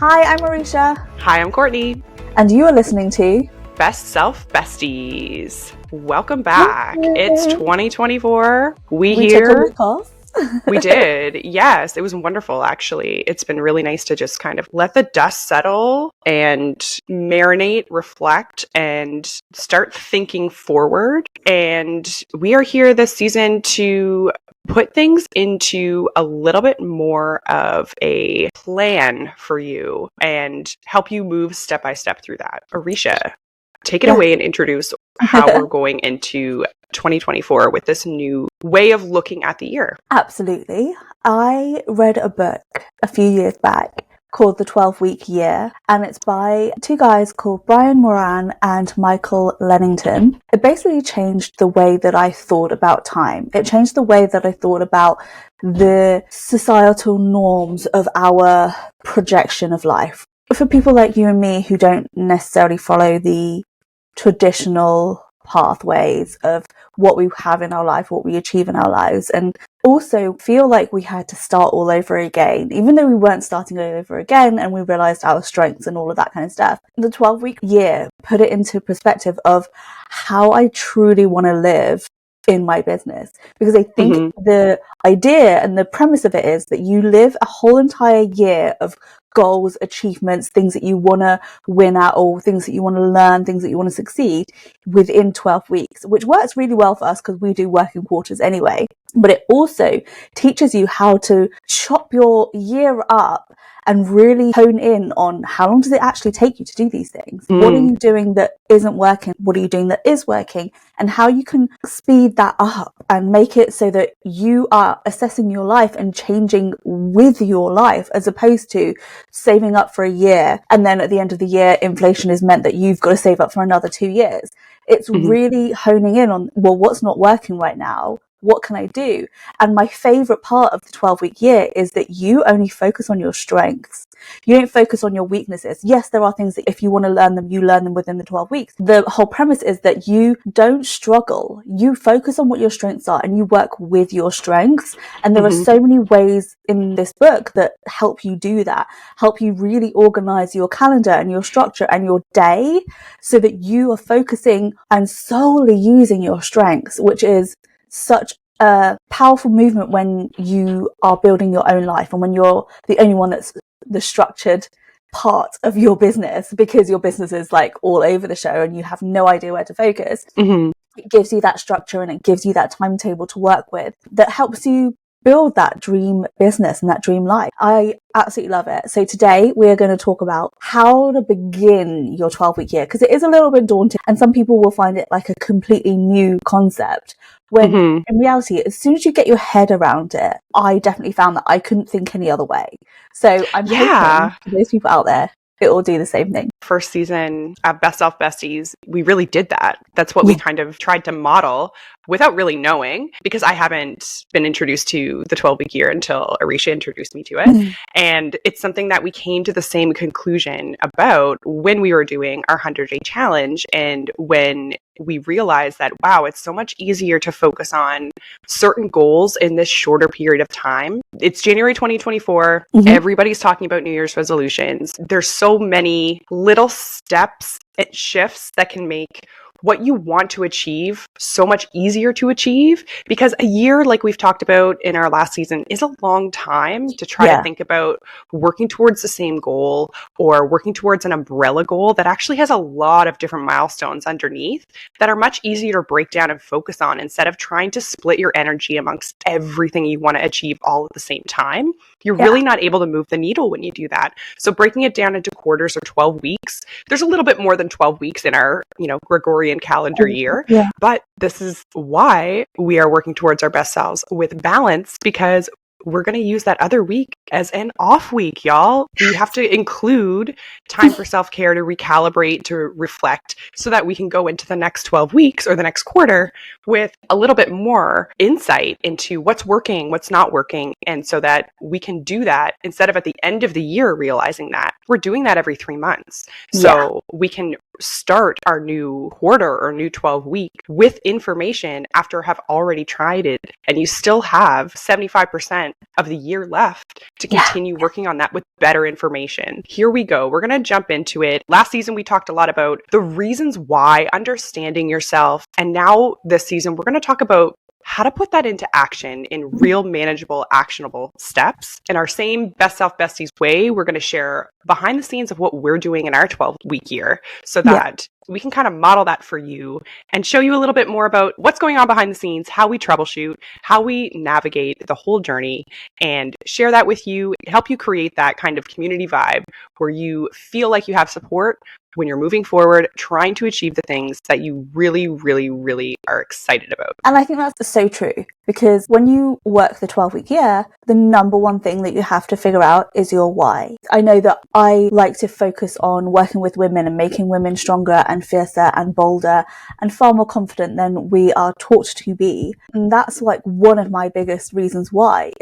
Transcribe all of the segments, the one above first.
Hi, I'm Marisha. Hi, I'm Courtney. And you are listening to Best Self Besties. Welcome back. It's 2024. We here. Took a week off. We did. Yes, it was wonderful, actually. It's been really nice to just kind of let the dust settle and marinate, reflect, and start thinking forward. And we are here this season to put things into a little bit more of a plan for you and help you move step by step through that. Arisha, take it away and introduce how we're going into 2024 with this new way of looking at the year. Absolutely. I read a book a few years back called The 12-Week Year, and it's by two guys called Brian Moran and Michael Lennington. It basically changed the way that I thought about time. It changed the way that I thought about the societal norms of our projection of life. For people like you and me who don't necessarily follow the traditional pathways of what we have in our life, what we achieve in our lives, and also feel like we had to start all over again, even though we weren't starting all over again, and we realized our strengths and all of that kind of stuff. The 12-week year put it into perspective of how I truly want to live in my business, because I think the idea and the premise of it is that you live a whole entire year of goals, achievements, things that you want to win at, or things that you want to learn, things that you want to succeed within 12 weeks, which works really well for us because we do work in quarters anyway. But it also teaches you how to chop your year up and really hone in on how long does it actually take you to do these things? What are you doing that isn't working? What are you doing that is working? And how you can speed that up and make it so that you are assessing your life and changing with your life, as opposed to saving up for a year and then at the end of the year inflation has meant that you've got to save up for another 2 years. It's really honing in on, well, what's not working right now? What can I do? And my favorite part of the 12-week year is that you only focus on your strengths. You don't focus on your weaknesses. Yes, there are things that if you want to learn them, you learn them within the 12 weeks. The whole premise is that you don't struggle. You focus on what your strengths are and you work with your strengths. And there are so many ways in this book that help you do that, help you really organize your calendar and your structure and your day so that you are focusing and solely using your strengths, which is such a powerful movement when you are building your own life and when you're the only one that's the structured part of your business, because your business is like all over the show and you have no idea where to focus. It gives you that structure and it gives you that timetable to work with that helps you build that dream business and that dream life. I absolutely love it. So today we're going to talk about how to begin your 12-week year, because it is a little bit daunting and some people will find it like a completely new concept, when in reality, as soon as you get your head around it, I definitely found that I couldn't think any other way. So I'm hoping for those people out there, it will do the same thing. First season of Best Self Besties, we really did that. That's what we kind of tried to model without really knowing, because I haven't been introduced to the 12-week year until Arisha introduced me to it. And it's something that we came to the same conclusion about when we were doing our 100-day challenge, and when we realized that, wow, it's so much easier to focus on certain goals in this shorter period of time. It's January 2024. Everybody's talking about New Year's resolutions. There's so many little steps and shifts that can make what you want to achieve so much easier to achieve, because a year, like we've talked about in our last season, is a long time to try to think about working towards the same goal or working towards an umbrella goal that actually has a lot of different milestones underneath that are much easier to break down and focus on, instead of trying to split your energy amongst everything you want to achieve all at the same time. You're really not able to move the needle when you do that. So breaking it down into quarters or 12 weeks, there's a little bit more than 12 weeks in our, Gregorian calendar year. But this is why we are working towards our best selves with balance, because we're going to use that other week as an off week, y'all. We have to include time for self-care, to recalibrate, to reflect, so that we can go into the next 12 weeks or the next quarter with a little bit more insight into what's working, what's not working. And so that we can do that instead of at the end of the year realizing that we're doing that every 3 months. So we can start our new quarter or new 12-week with information after have already tried it, and you still have 75% of the year left to continue working on that with better information. Here we go. We're going to jump into it. Last season, we talked a lot about the reasons why, understanding yourself. And now this season, we're going to talk about how to put that into action in real, manageable, actionable steps. In our same Best Self Besties way, we're going to share behind the scenes of what we're doing in our 12-week year so that we can kind of model that for you and show you a little bit more about what's going on behind the scenes, how we troubleshoot, how we navigate the whole journey, and share that with you, help you create that kind of community vibe where you feel like you have support when you're moving forward, trying to achieve the things that you really, really, really are excited about. And I think that's so true, because when you work the 12-week year, the number one thing that you have to figure out is your why. I know that I like to focus on working with women and making women stronger and fiercer and bolder and far more confident than we are taught to be. And that's like one of my biggest reasons why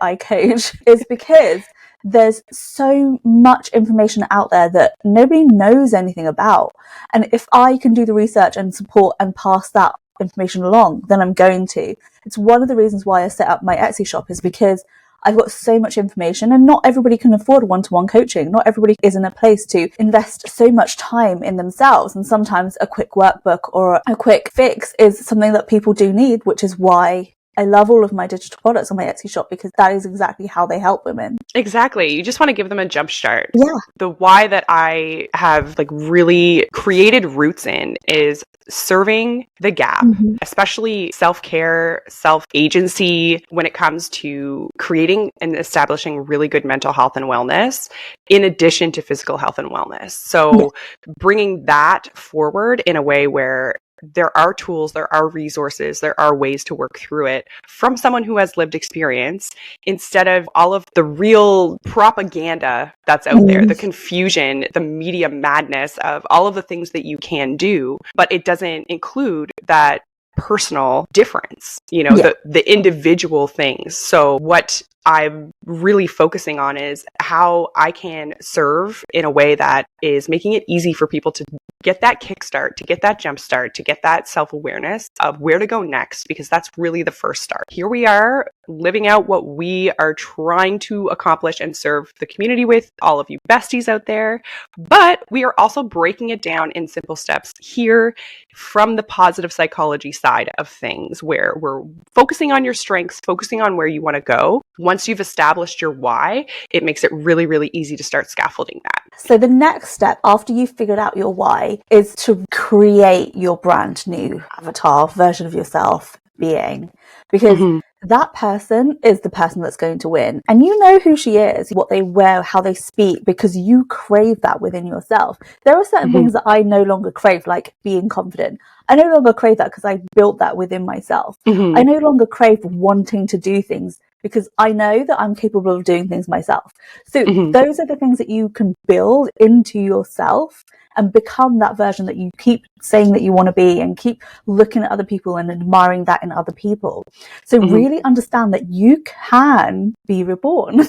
I coach, is because there's so much information out there that nobody knows anything about. And if I can do the research and support and pass that information along, then I'm going to. It's one of the reasons why I set up my Etsy shop, is because I've got so much information, and not everybody can afford one-to-one coaching. Not everybody is in a place to invest so much time in themselves. And sometimes a quick workbook or a quick fix is something that people do need, which is why I love all of my digital products on my Etsy shop, because that is exactly how they help women. Exactly. You just want to give them a jump start. Yeah. The why that I have like really created roots in is serving the gap, especially self-care, self-agency when it comes to creating and establishing really good mental health and wellness, in addition to physical health and wellness. So bringing that forward in a way where there are tools, there are resources, there are ways to work through it from someone who has lived experience, instead of all of the real propaganda that's out there, the confusion, the media madness of all of the things that you can do, but it doesn't include that personal difference, the individual things. So what I'm really focusing on is how I can serve in a way that is making it easy for people to get that kickstart, to get that jump start, to get that self-awareness of where to go next, because that's really the first start. Here we are living out what we are trying to accomplish and serve the community with, all of you besties out there, but we are also breaking it down in simple steps here from the positive psychology side of things, where we're focusing on your strengths, focusing on where you want to go. Once you've established your why, it makes it really, really easy to start scaffolding that. So the next step after you've figured out your why is to create your brand new avatar version of yourself being, because that person is the person that's going to win. And you know who she is, what they wear, how they speak, because you crave that within yourself. There are certain things that I no longer crave, like being confident. I no longer crave that because I built that within myself. I no longer crave wanting to do things because I know that I'm capable of doing things myself. So those are the things that you can build into yourself and become that version that you keep saying that you want to be, and keep looking at other people and admiring that in other people. So really understand that you can be reborn.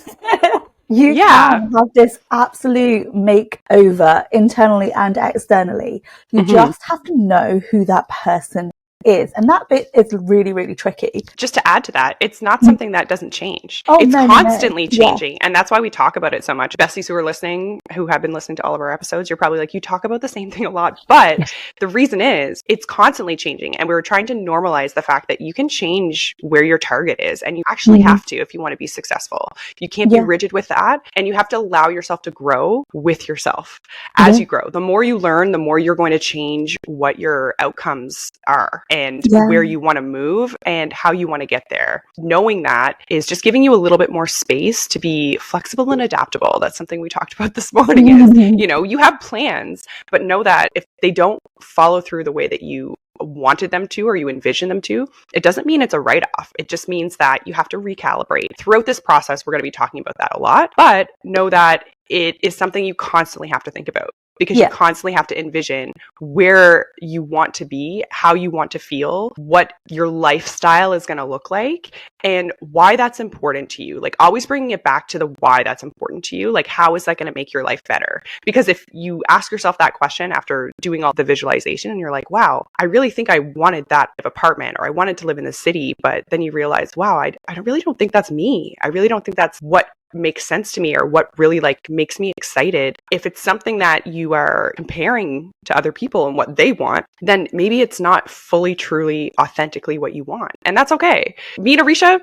You can have this absolute makeover internally and externally. You just have to know who that person is. And that bit is really, really tricky. Just to add to that, it's not something that doesn't change. It's constantly changing. And that's why we talk about it so much. Besties who are listening, who have been listening to all of our episodes, you're probably like, you talk about the same thing a lot. But the reason is it's constantly changing. And we're trying to normalize the fact that you can change where your target is. And you actually have to if you want to be successful. You can't be rigid with that. And you have to allow yourself to grow with yourself as you grow. The more you learn, the more you're going to change what your outcomes are, and where you want to move and how you want to get there. Knowing that is just giving you a little bit more space to be flexible and adaptable. That's something we talked about this morning is, you have plans, but know that if they don't follow through the way that you wanted them to or you envision them to, it doesn't mean it's a write-off. It just means that you have to recalibrate. Throughout this process, we're going to be talking about that a lot, but know that it is something you constantly have to think about. because you constantly have to envision where you want to be, how you want to feel, what your lifestyle is going to look like, and why that's important to you. Like always bringing it back to the why that's important to you. Like how is that going to make your life better? Because if you ask yourself that question after doing all the visualization and you're like, wow, I really think I wanted that apartment, or I wanted to live in the city, but then you realize, wow, I really don't think that's me. I really don't think that's what makes sense to me, or what really like makes me excited. If it's something that you are comparing to other people and what they want, then maybe it's not fully, truly, authentically what you want. And that's okay. Me and Arisha,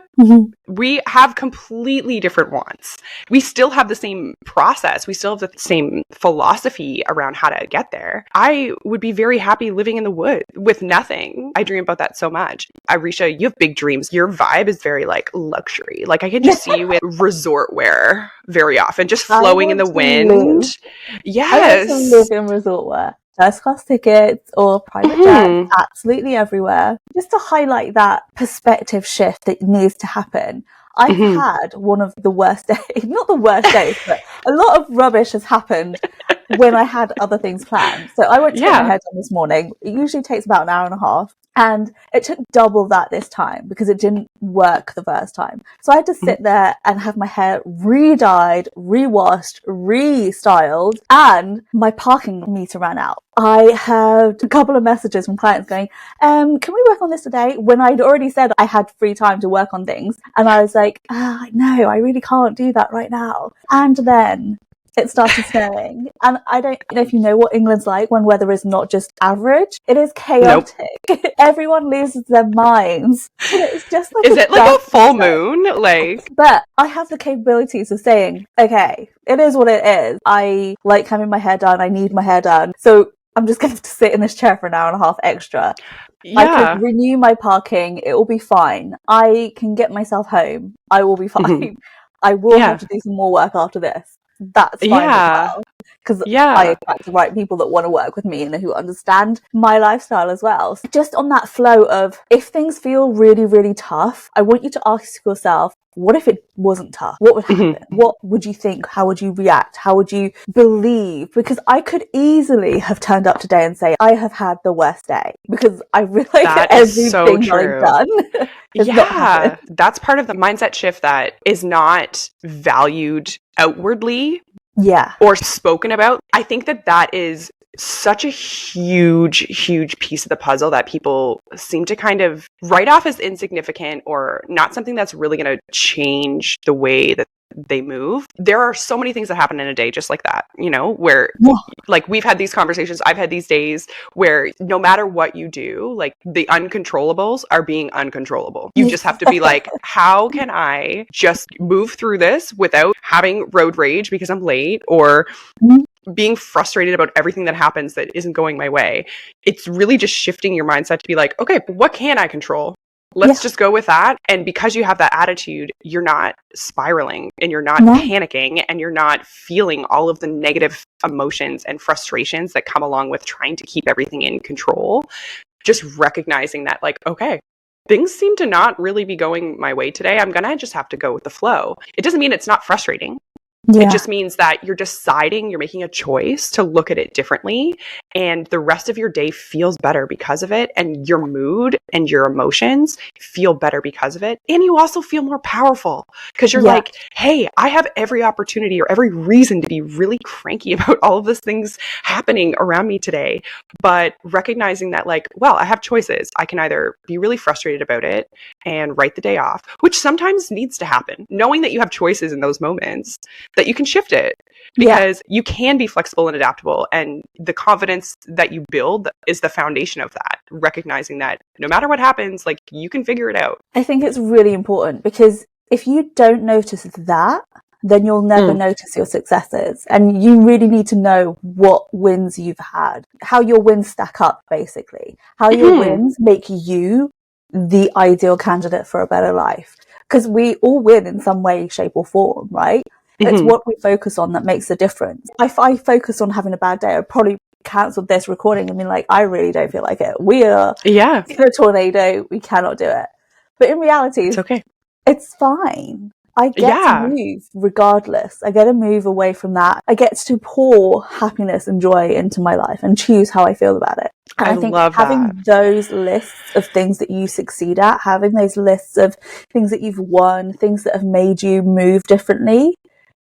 we have completely different wants. We still have the same process. We still have the same philosophy around how to get there. I would be very happy living in the woods with nothing. I dream about that so much. Arisha, you have big dreams. Your vibe is very like luxury. Like I can just see you in resort wear very often, just flowing in the wind. Yes. I want to live in resort wear. First class tickets or private jets, absolutely everywhere. Just to highlight that perspective shift that needs to happen. I've had one of the worst days, not the worst days, but a lot of rubbish has happened when I had other things planned. So I went to get my hair done this morning. It usually takes about an hour and a half. And it took double that this time because it didn't work the first time. So I had to sit there and have my hair re-dyed, re-washed, re-styled, and my parking meter ran out. I had a couple of messages from clients going, can we work on this today? When I'd already said I had free time to work on things. And I was like, no, I really can't do that right now. And then it started snowing. And I don't know if you know what England's like when weather is not just average. It is chaotic. Nope. Everyone loses their minds. And it's just like is it like a full moon? Like, but I have the capabilities of saying, okay, it is what it is. I like having my hair done. I need my hair done. So I'm just going to sit in this chair for an hour and a half extra. Yeah. I could renew my parking. It will be fine. I can get myself home. I will be fine. I will have to do some more work after this. That's fine as well. Because I attract the right people that want to work with me and who understand my lifestyle as well. So just on that flow of, if things feel really, really tough, I want you to ask yourself, what if it wasn't tough? What would happen? What would you think? How would you react? How would you believe? Because I could easily have turned up today and say, I have had the worst day, because I realize that everything so I've done has not happened. That's part of the mindset shift that is not valued outwardly or spoken about. I think that is such a huge piece of the puzzle that people seem to kind of write off as insignificant or not something that's really going to change the way that they move. There are so many things that happen in a day just like that, you know, where like we've had these conversations, I've had these days where no matter what you do, like the uncontrollables are being uncontrollable. You just have to be like, how can I just move through this without having road rage because I'm late, or being frustrated about everything that happens that isn't going my way. It's really just shifting your mindset to be like, okay, what can I control? Let's just go with that. And because you have that attitude, you're not spiraling and you're not panicking and you're not feeling all of the negative emotions and frustrations that come along with trying to keep everything in control. Just recognizing that, like, okay, things seem to not really be going my way today. I'm going to just have to go with the flow. It doesn't mean it's not frustrating. It just means that you're deciding, you're making a choice to look at it differently, and the rest of your day feels better because of it, and your mood and your emotions feel better because of it. And you also feel more powerful because you're like, hey, I have every opportunity or every reason to be really cranky about all of these things happening around me today. But recognizing that, like, well, I have choices. I can either be really frustrated about it and write the day off, which sometimes needs to happen. Knowing that you have choices in those moments, that you can shift it, because you can be flexible and adaptable, and the confidence that you build is the foundation of that, recognizing that no matter what happens, like, you can figure it out. I think it's really important, because if you don't notice that, then you'll never notice your successes, and you really need to know what wins you've had, how your wins stack up, basically, how your wins make you the ideal candidate for a better life, because we all win in some way, shape or form, right? It's what we focus on that makes the difference. If I focus on having a bad day, I'd probably cancelled this recording and been like, I really don't feel like it. We are in a tornado. We cannot do it. But in reality, it's okay. It's fine. I get to Yeah, move regardless. I get to move away from that. I get to pour happiness and joy into my life and choose how I feel about it. And I I think love that. having those lists of things that you succeed at, having those lists of things that you've won, things that have made you move differently,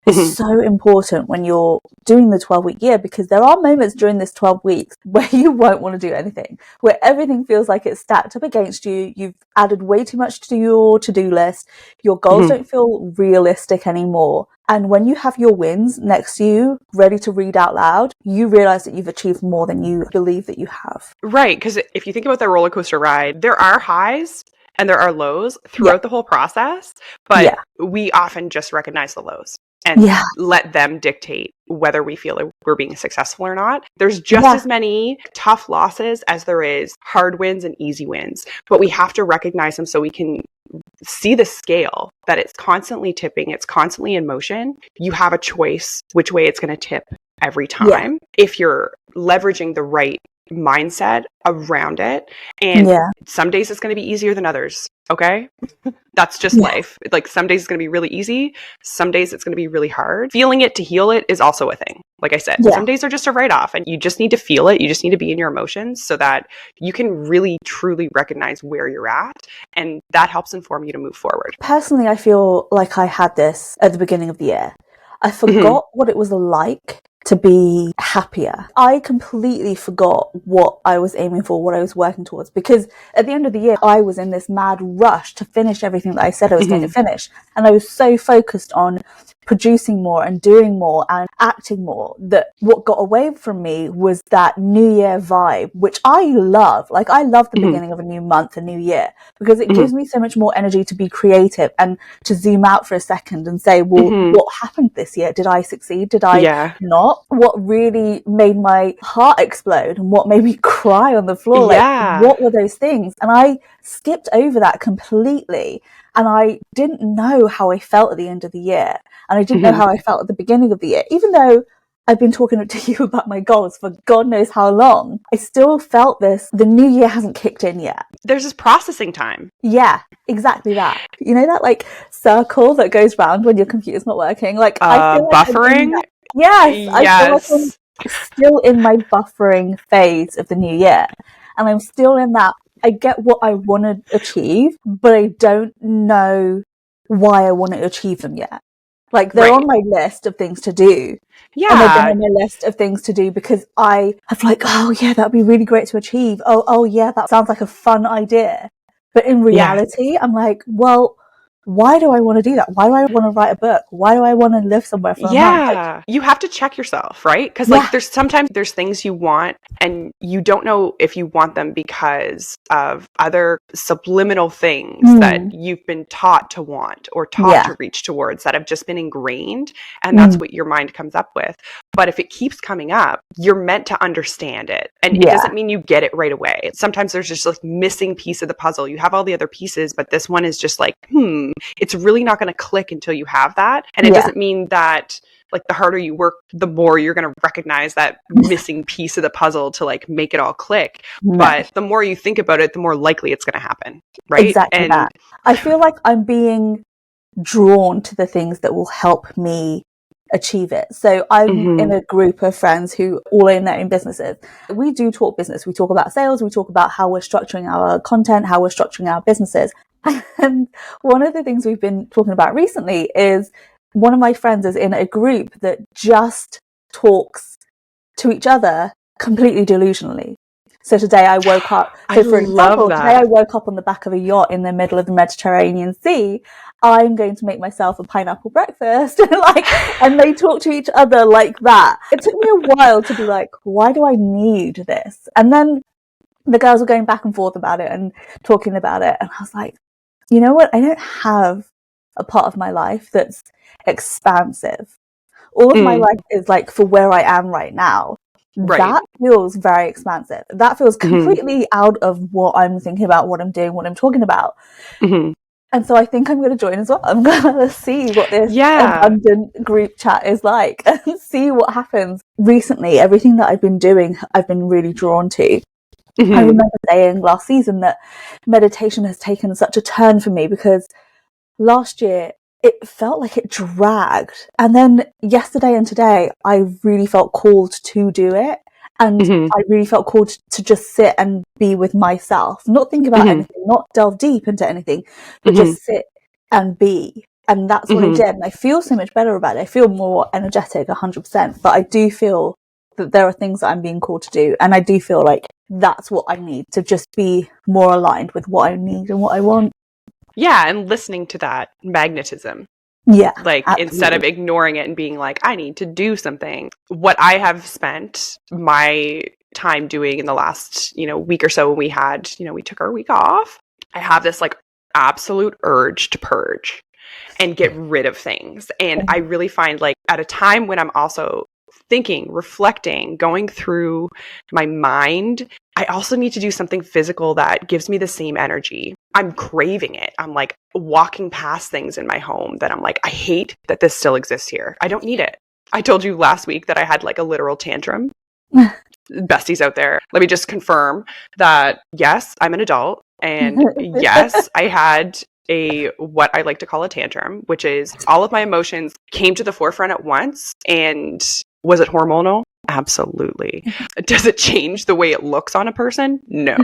is Mhm. so important when you're doing the 12-week year, because there are moments during this 12 weeks where you won't want to do anything, where everything feels like it's stacked up against you. You've added way too much to your to-do list. Your goals Mhm. don't feel realistic anymore. And when you have your wins next to you, ready to read out loud, you realize that you've achieved more than you believe that you have. Right, because if you think about the roller coaster ride, there are highs and there are lows Yeah. throughout the whole process, but Yeah. we often just recognize the lows and Yeah. let them dictate whether we feel like we're being successful or not. There's just Yeah. as many tough losses as there is hard wins and easy wins, but we have to recognize them so we can see the scale that it's constantly tipping, it's constantly in motion. You have a choice which way it's going to tip every Yeah. time if you're leveraging the right mindset around it. And Yeah. some days it's going to be easier than others. Okay. That's just Yeah. life. Like some days it's going to be really easy. Some days it's going to be really hard. Feeling it to heal it is also a thing. Like I said, Yeah. some days are just a write off and you just need to feel it. You just need to be in your emotions so that you can really truly recognize where you're at. And that helps inform you to move forward. Personally, I feel like I had this at the beginning of the year. I Mhm. forgot what it was like to be happier. I completely forgot what I was aiming for, what I was working towards, because at the end of the year, I was in this mad rush to finish everything that I said I was going to Mhm. finish. And I was so focused on producing more and doing more and acting more that what got away from me was that new year vibe, which I love. Like, I love the Mhm. beginning of a new month, a new year, because it Mhm. gives me so much more energy to be creative and to zoom out for a second and say, well, Mhm. what happened this year? Did I succeed? Did I Yeah. not? What really made my heart explode and what made me cry on the floor? Like, Yeah. what were those things? And I skipped over that completely. And I didn't know how I felt at the end of the year. And I didn't know Mhm. how I felt at the beginning of the year. Even though I've been talking to you about my goals for God knows how long, I still felt this. The new year hasn't kicked in yet. There's this processing time. Yeah, exactly that. You know that like circle that goes round when your computer's not working? Like, I feel like I'm in Buffering. that. Yes, I feel like I'm Yes. still in my buffering phase of the new year. And I'm still in that. I get what I want to achieve, but I don't know why I want to achieve them yet. Like, they're Right. on my list of things to do. And they've been Yeah. on my list of things to do because I have like, oh yeah, that'd be really great to achieve. Oh yeah, that sounds like a fun idea. But in Yeah. reality, I'm like, well, why do I want to do that? Why do I want to write a book? Why do I want to live somewhere for a month? Like, Yeah. You have to check yourself, right? Because yeah, like there's sometimes there's things you want and you don't know if you want them because of other subliminal things that mm, you've been taught to want or taught yeah, to reach towards that have just been ingrained. And that's mm, what your mind comes up with. But if it keeps coming up, you're meant to understand it. And it yeah, doesn't mean you get it right away. Sometimes there's just like missing piece of the puzzle. You have all the other pieces, but this one is just like, it's really not going to click until you have that. And it yeah, doesn't mean that like the harder you work, the more you're going to recognize that missing piece of the puzzle to like make it all click. no, But the more you think about it, the more likely it's going to happen. Right. exactly And that. I feel like I'm being drawn to the things that will help me achieve it. So I'm in mhm. a group of friends who all own their own businesses. We do talk business. We talk about sales. We talk about how we're structuring our content, how we're structuring our businesses. And one of the things we've been talking about recently is one of my friends is in a group that just talks to each other completely delusionally. So today I woke up, I so for love example, today I that. woke up on the back of a yacht in the middle of the Mediterranean Sea. I'm going to make myself a pineapple breakfast. And they talk to each other like that. It took me a while to be like, why do I need this? And then the girls were going back and forth about it and talking about it. And I was like, you know what? I don't have a part of my life that's expansive. All of my Mm, life is like for where I am right now. right. That feels very expansive. That feels Hmm. completely out of what I'm thinking about, what I'm doing, what I'm talking about. Hmm. And so I think I'm going to join as well. I'm going to see what this Yeah. abundant group chat is like and see what happens. Recently, everything that I've been doing, I've been really drawn to. I Hmm. remember saying last season that meditation has taken such a turn for me because last year it felt like it dragged. And then yesterday and today, I really felt called to do it. And Mm-hmm. I really felt called to just sit and be with myself, not think about Mm-hmm. anything, not delve deep into anything, but Mm-hmm. just sit and be. And that's what I Mm-hmm. did. And I feel so much better about it. I feel more energetic, 100%. But I do feel that there are things that I'm being called to do. And I do feel like that's what I need, to just be more aligned with what I need and what I want. Yeah, and listening to that magnetism. Yeah, Like, instead absolutely. of ignoring it and being like, I need to do something. What I have spent my time doing in the last, week or so, when we took our week off, I have this like absolute urge to purge and get rid of things. And I really find, like, at a time when I'm also thinking, reflecting, going through my mind, I also need to do something physical that gives me the same energy. I'm craving it. I'm like walking past things in my home that I'm like, I hate that this still exists here. I don't need it. I told you last week that I had like a literal tantrum. Besties out there, let me just confirm that yes, I'm an adult. And yes, I had what I like to call a tantrum, which is all of my emotions came to the forefront at once. And was it hormonal? Absolutely. Does it change the way it looks on a person? No.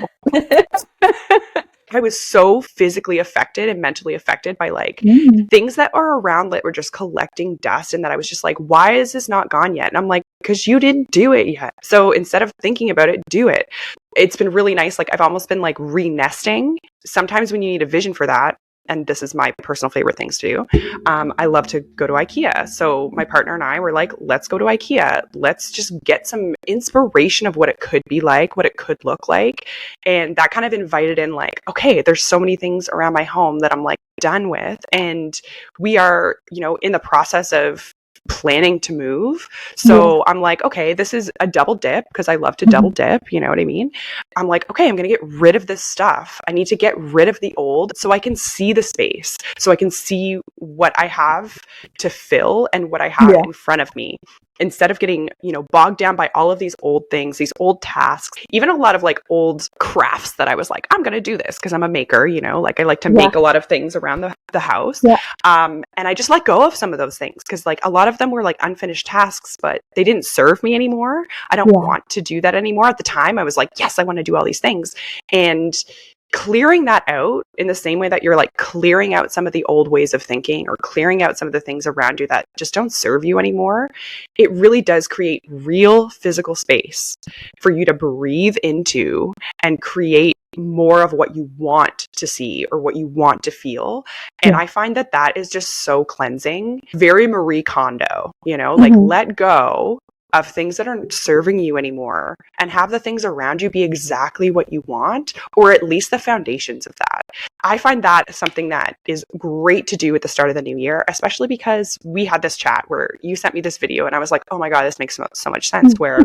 I was so physically affected and mentally affected by like things that are around that were just collecting dust, and that I was just like, why is this not gone yet? And I'm like, because you didn't do it yet. So instead of thinking about it, do it. It's been really nice. Like, I've almost been like re-nesting. Sometimes when you need a vision for that, and this is my personal favorite things to do, I love to go to IKEA. So my partner and I were like, let's go to IKEA. Let's just get some inspiration of what it could be like, what it could look like. And that kind of invited in like, okay, there's so many things around my home that I'm like done with. And we are, in the process of planning to move. So I'm like, okay, this is a double dip, because I love to double dip. You know what I mean? I'm like, okay, I'm going to get rid of this stuff. I need to get rid of the old so I can see the space, so I can see what I have to fill and what I have in front of me. Instead of getting, bogged down by all of these old things, these old tasks, even a lot of like old crafts that I was like, I'm going to do this because I'm a maker, like I like to make a lot of things around the house. And I just let go of some of those things, because like a lot of them were like unfinished tasks, but they didn't serve me anymore. I don't want to do that anymore. At the time I was like, yes, I want to do all these things. And clearing that out in the same way that you're like clearing out some of the old ways of thinking, or clearing out some of the things around you that just don't serve you anymore, it really does create real physical space for you to breathe into and create more of what you want to see or what you want to feel. And I find that that is just so cleansing, very Marie Kondo, like let go of things that aren't serving you anymore and have the things around you be exactly what you want, or at least the foundations of that. I find that something that is great to do at the start of the new year, especially because we had this chat where you sent me this video and I was like, oh my God, this makes so much sense. Where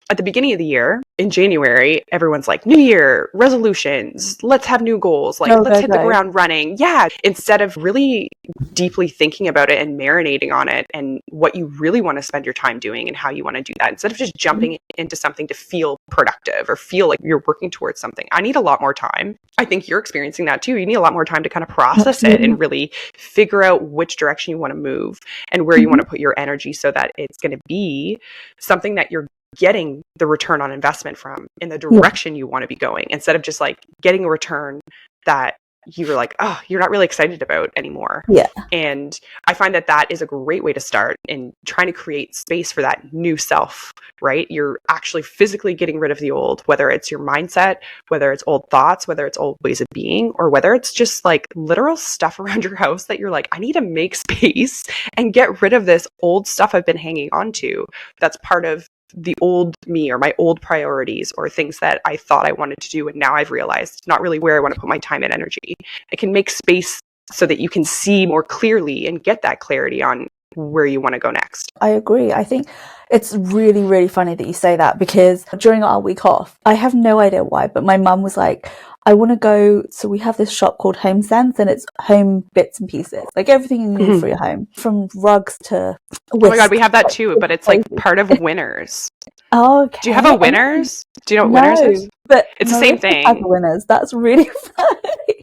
at the beginning of the year in January, everyone's like, New Year, resolutions, let's have new goals, like let's hit the ground running. Yeah. Instead of really deeply thinking about it and marinating on it and what you really want to spend your time doing and how you want to do that, instead of just jumping into something to feel productive or feel like you're working towards something. I need a lot more time. I think you're experiencing that too. You need a lot more time to kind of process it and really figure out which direction you want to move and where you want to put your energy, so that it's going to be something that you're getting the return on investment from in the direction you want to be going, instead of just like getting a return that you were like, oh, you're not really excited about anymore. And I find that that is a great way to start in trying to create space for that new self, right? You're actually physically getting rid of the old, whether it's your mindset, whether it's old thoughts, whether it's old ways of being, or whether it's just like literal stuff around your house that you're like, I need to make space and get rid of this old stuff I've been hanging on to. That's part of the old me, or my old priorities, or things that I thought I wanted to do. And now I've realized it's not really where I want to put my time and energy. I can make space so that you can see more clearly and get that clarity on where you want to go next. I agree. I think it's really, really funny that you say that, because during our week off, I have no idea why, but my mum was like, I want to go. So we have this shop called Home Sense, and it's home bits and pieces, like everything you need for your home, from rugs to whisks. Oh my God, we have that too, but it's like part of Winners. Oh, okay. Do you have a Winners? Do you know what Winners is? But it's the same thing. Winners. That's really funny.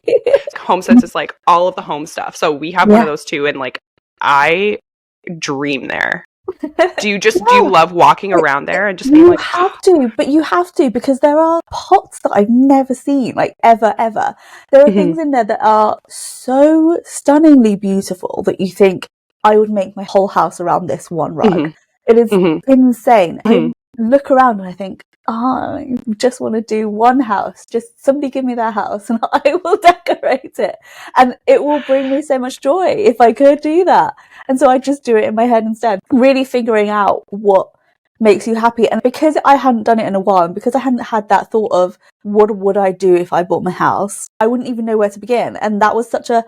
HomeSense is like all of the home stuff. So we have one of those too. And like, I dream there. Do you love walking around there and just being like, you have to, because there are pots that I've never seen, like ever. There are things in there that are so stunningly beautiful that you think, I would make my whole house around this one rug. It is insane. I look around and I think, I just want to do one house. Just somebody give me that house and I will decorate it. And it will bring me so much joy if I could do that. And so I just do it in my head instead, really figuring out what makes you happy. And because I hadn't done it in a while, and because I hadn't had that thought of what would I do if I bought my house, I wouldn't even know where to begin. And that was such a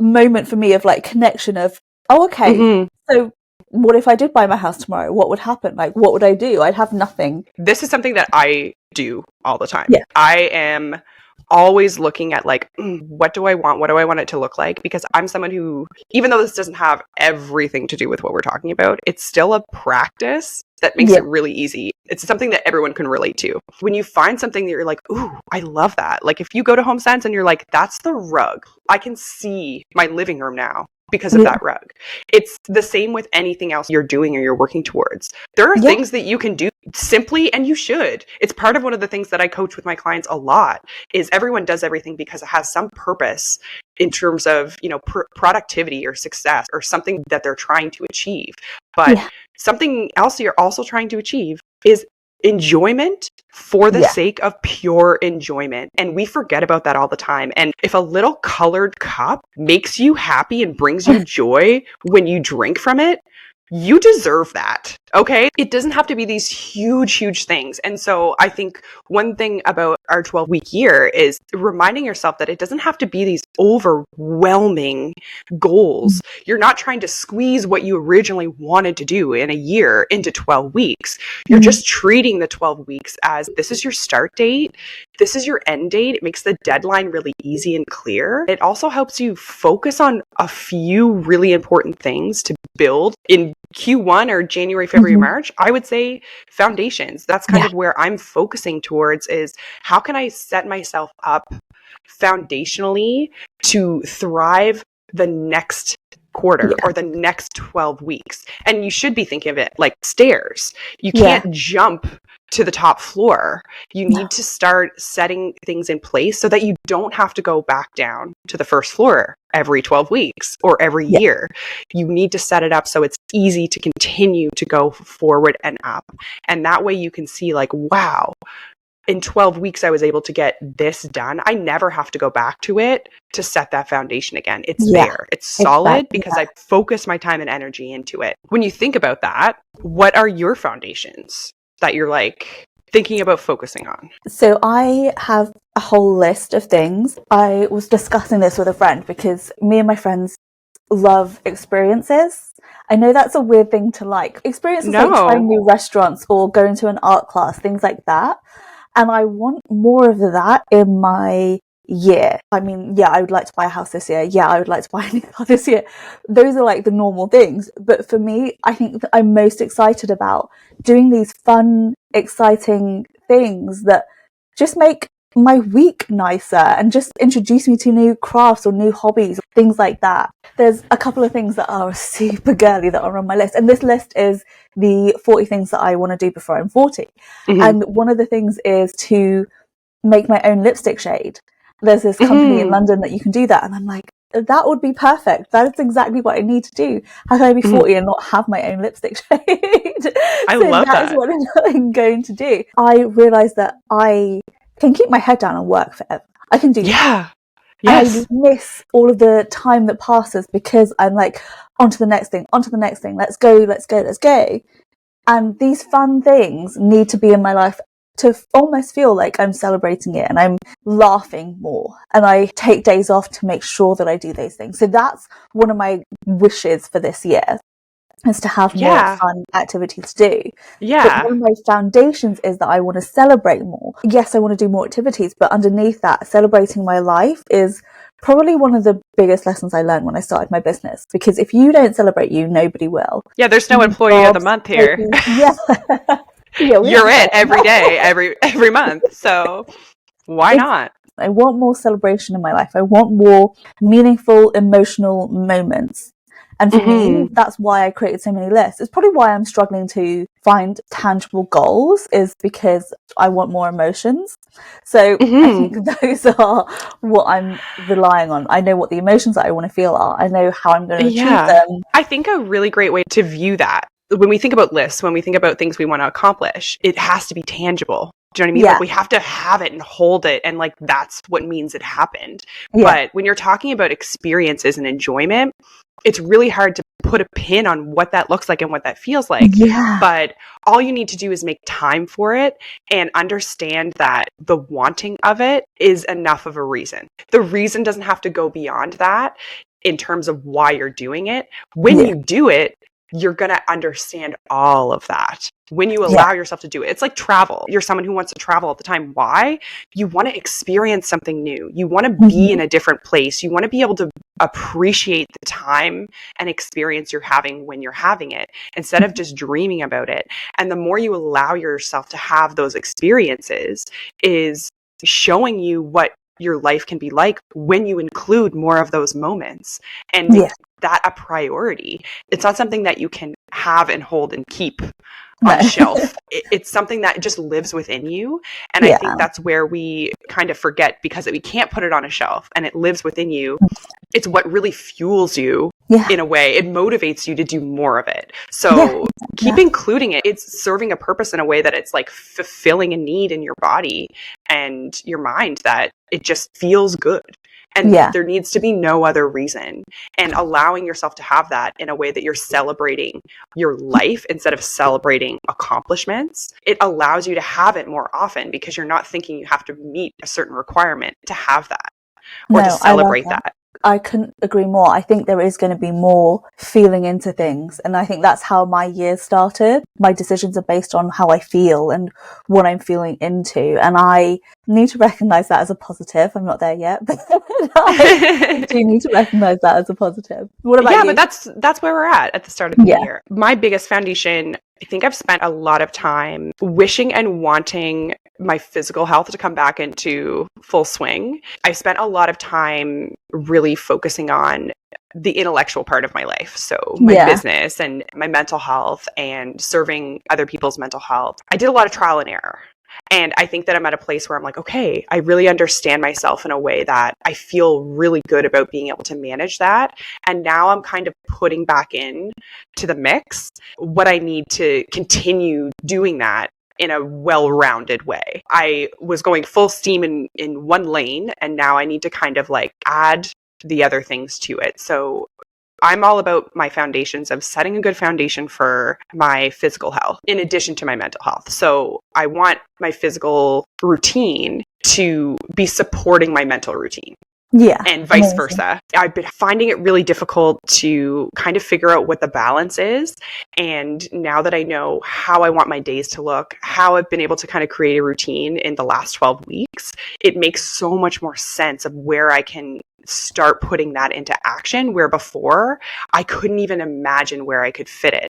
moment for me of like connection of, oh, okay, so what if I did buy my house tomorrow? What would happen? Like, what would I do? I'd have nothing. This is something that I do all the time. Yeah. I am always looking at like, what do I want? What do I want it to look like? Because I'm someone who, even though this doesn't have everything to do with what we're talking about, it's still a practice that makes it really easy. It's something that everyone can relate to. When you find something that you're like, ooh, I love that. Like if you go to HomeSense and you're like, that's the rug. I can see my living room now because of that rug. It's the same with anything else you're doing or you're working towards. There are things that you can do simply, and you should. It's part of one of the things that I coach with my clients a lot, is everyone does everything because it has some purpose in terms of, you know, productivity or success or something that they're trying to achieve. But something else you're also trying to achieve is enjoyment for the sake of pure enjoyment. And we forget about that all the time. And if a little colored cup makes you happy and brings you joy when you drink from it, you deserve that. Okay. It doesn't have to be these huge things. And so I think one thing about our 12-week year is reminding yourself that it doesn't have to be these overwhelming goals. You're not trying to squeeze what you originally wanted to do in a year into 12 weeks. You're just treating the 12 weeks as this is your start date. This is your end date. It makes the deadline really easy and clear. It also helps you focus on a few really important things to build in Q1 or January, February, March. I would say foundations. That's kind of where I'm focusing towards, is how can I set myself up foundationally to thrive the next quarter or the next 12 weeks. And you should be thinking of it like stairs. You can't jump to the top floor. You need to start setting things in place so that you don't have to go back down to the first floor every 12 weeks or every year. You need to set it up so it's easy to continue to go forward and up. And that way you can see like, wow, in 12 weeks, I was able to get this done. I never have to go back to it to set that foundation again. It's there. It's solid because I focus my time and energy into it. When you think about that, what are your foundations that you're like thinking about focusing on? So I have a whole list of things. I was discussing this with a friend because me and my friends love experiences. I know that's a weird thing to like. Experiences like trying new restaurants or going to an art class, things like that. And I want more of that in my year. I mean, I would like to buy a house this year. I would like to buy a new car this year. Those are like the normal things. But for me, I think that I'm most excited about doing these fun, exciting things that just make my week nicer and just introduce me to new crafts or new hobbies, things like that. There's a couple of things that are super girly that are on my list. And this list is the 40 things that I want to do before I'm 40. And one of the things is to make my own lipstick shade. There's this company in London that you can do that. And I'm like, that would be perfect. That is exactly what I need to do. How can I be 40 and not have my own lipstick shade? I love that. That is what I'm going to do. I realised that I can keep my head down and work forever. I can do that. Yes. I miss all of the time that passes because I'm like, on to the next thing. Let's go. And these fun things need to be in my life to almost feel like I'm celebrating it and I'm laughing more. And I take days off to make sure that I do those things. So that's one of my wishes for this year, is to have more fun activities to do. But one of my foundations is that I want to celebrate more. Yes, I want to do more activities, but underneath that, celebrating my life is probably one of the biggest lessons I learned when I started my business. Because if you don't celebrate you, nobody will. Yeah, there's no employee of the month here. You're it every day, every month. So why not? I want more celebration in my life. I want more meaningful, emotional moments. And for me, that's why I created so many lists. It's probably why I'm struggling to find tangible goals, is because I want more emotions. So I think those are what I'm relying on. I know what the emotions that I want to feel are. I know how I'm going to achieve them. I think a really great way to view that, when we think about lists, when we think about things we want to accomplish, it has to be tangible. Do you know what I mean? Yeah. Like, we have to have it and hold it, and like that's what means it happened. Yeah. But when you're talking about experiences and enjoyment, it's really hard to put a pin on what that looks like and what that feels like. Yeah. But all you need to do is make time for it and understand that the wanting of it is enough of a reason. The reason doesn't have to go beyond that in terms of why you're doing it. When you do it, you're going to understand all of that. When you allow yourself to do it, it's like travel. You're someone who wants to travel all the time. Why? You want to experience something new. You want to be in a different place. You want to be able to appreciate the time and experience you're having when you're having it, instead of just dreaming about it. And the more you allow yourself to have those experiences, is showing you what your life can be like when you include more of those moments and make that a priority. It's not something that you can have and hold and keep on a shelf. It's something that just lives within you. And I think that's where we kind of forget, because we can't put it on a shelf and it lives within you. It's what really fuels you in a way. It motivates you to do more of it. So keep including it. It's serving a purpose in a way that it's like fulfilling a need in your body and your mind, that it just feels good. And there needs to be no other reason. And allowing yourself to have that in a way that you're celebrating your life instead of celebrating accomplishments, it allows you to have it more often, because you're not thinking you have to meet a certain requirement to have that or to celebrate that. I couldn't agree more. I think there is going to be more feeling into things. And I think that's how my year started. My decisions are based on how I feel and what I'm feeling into. And I need to recognize that as a positive. I'm not there yet, but I do need to recognize that as a positive. What about you? But that's where we're at the start of the year. My biggest foundation, I think I've spent a lot of time wishing and wanting my physical health to come back into full swing. I spent a lot of time really focusing on the intellectual part of my life. So my business and my mental health and serving other people's mental health. I did a lot of trial and error. And I think that I'm at a place where I'm like, okay, I really understand myself in a way that I feel really good about being able to manage that. And now I'm kind of putting back in to the mix what I need to continue doing that in a well-rounded way. I was going full steam in one lane, and now I need to kind of like add the other things to it. So I'm all about my foundations of setting a good foundation for my physical health in addition to my mental health. So I want my physical routine to be supporting my mental routine. And vice versa. I've been finding it really difficult to kind of figure out what the balance is. And now that I know how I want my days to look, how I've been able to kind of create a routine in the last 12 weeks, it makes so much more sense of where I can start putting that into action, where before I couldn't even imagine where I could fit it,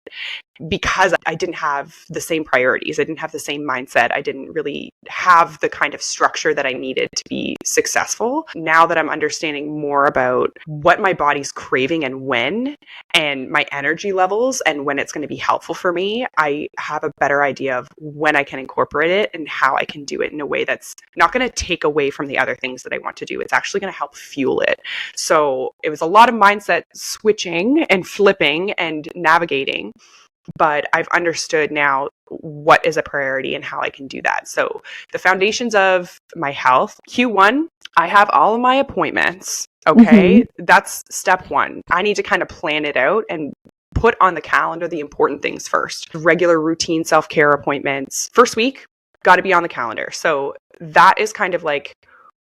because I didn't have the same priorities. I didn't have the same mindset. I didn't really have the kind of structure that I needed to be successful. Now that I'm understanding more about what my body's craving and when, and my energy levels and when it's going to be helpful for me, I have a better idea of when I can incorporate it and how I can do it in a way that's not going to take away from the other things that I want to do. It's actually going to help fuel it. So it was a lot of mindset switching and flipping and navigating. But I've understood now what is a priority and how I can do that. So the foundations of my health, Q1, I have all of my appointments. Okay. That's step one. I need to kind of plan it out and put on the calendar the important things first. Regular routine self-care appointments. First week, got to be on the calendar. So that is kind of like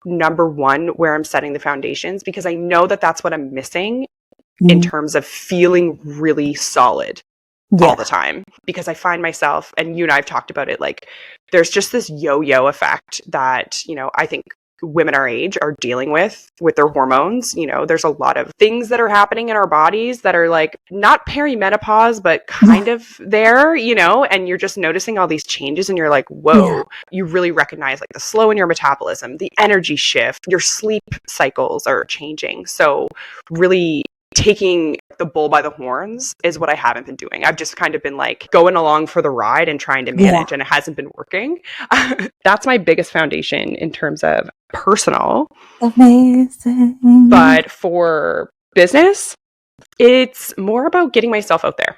number one where I'm setting the foundations, because I know that that's what I'm missing in terms of feeling really solid all the time. Because I find myself, and you and I have talked about it, like there's just this yo-yo effect that, you know, I think women our age are dealing with their hormones. You know, there's a lot of things that are happening in our bodies that are like not perimenopause, but kind of there, you know, and you're just noticing all these changes and you're like, whoa, you really recognize like the slow in your metabolism, the energy shift, your sleep cycles are changing. So really taking the bull by the horns is what I haven't been doing. I've just kind of been like going along for the ride and trying to manage, and it hasn't been working. That's my biggest foundation in terms of personal. Amazing. But for business, it's more about getting myself out there.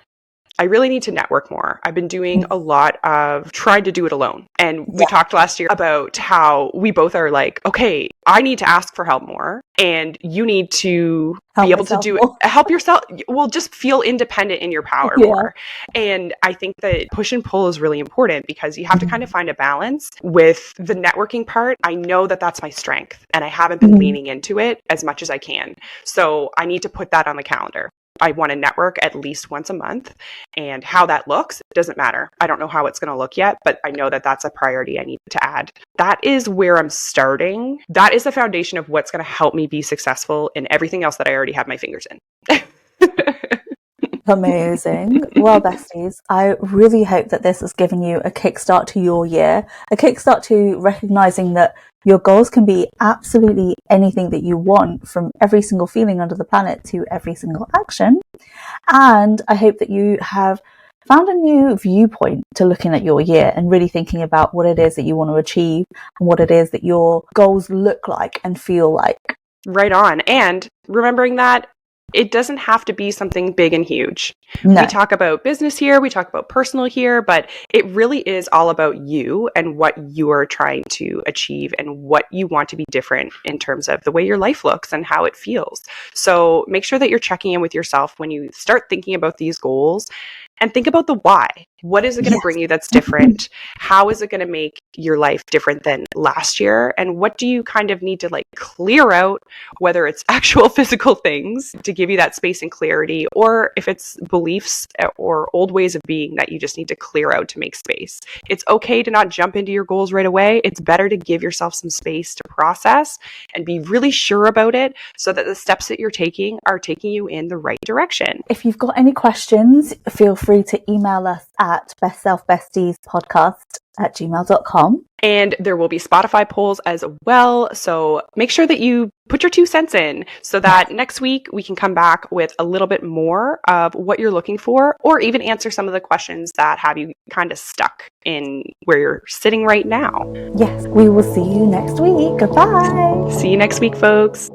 I really need to network more. I've been doing a lot of trying to do it alone. And we talked last year about how we both are like, okay, I need to ask for help more and you need to be able to do it. Help yourself. Well, just feel independent in your power more. And I think that push and pull is really important because you have to kind of find a balance with the networking part. I know that that's my strength and I haven't been leaning into it as much as I can. So I need to put that on the calendar. I want to network at least once a month, and how that looks doesn't matter. I don't know how it's going to look yet, but I know that that's a priority I need to add. That is where I'm starting. That is the foundation of what's going to help me be successful in everything else that I already have my fingers in. Amazing. Well, besties, I really hope that this has given you a kickstart to your year, a kickstart to recognizing that your goals can be absolutely anything that you want, from every single feeling under the planet to every single action. And I hope that you have found a new viewpoint to looking at your year and really thinking about what it is that you want to achieve and what it is that your goals look like and feel like. Right on. And remembering that it doesn't have to be something big and huge. No. We talk about business here, we talk about personal here, but it really is all about you and what you are trying to achieve and what you want to be different in terms of the way your life looks and how it feels. So make sure that you're checking in with yourself when you start thinking about these goals, and think about the why. What is it going to bring you that's different? How is it going to make your life different than last year? And what do you kind of need to like clear out, whether it's actual physical things to give you that space and clarity, or if it's beliefs or old ways of being that you just need to clear out to make space. It's okay to not jump into your goals right away. It's better to give yourself some space to process and be really sure about it so that the steps that you're taking are taking you in the right direction. If you've got any questions, feel free to email us at bestselfbestiespodcast@gmail.com. And there will be Spotify polls as well. So make sure that you put your 2 cents in so that next week we can come back with a little bit more of what you're looking for, or even answer some of the questions that have you kind of stuck in where you're sitting right now. Yes, we will see you next week. Goodbye. See you next week, folks.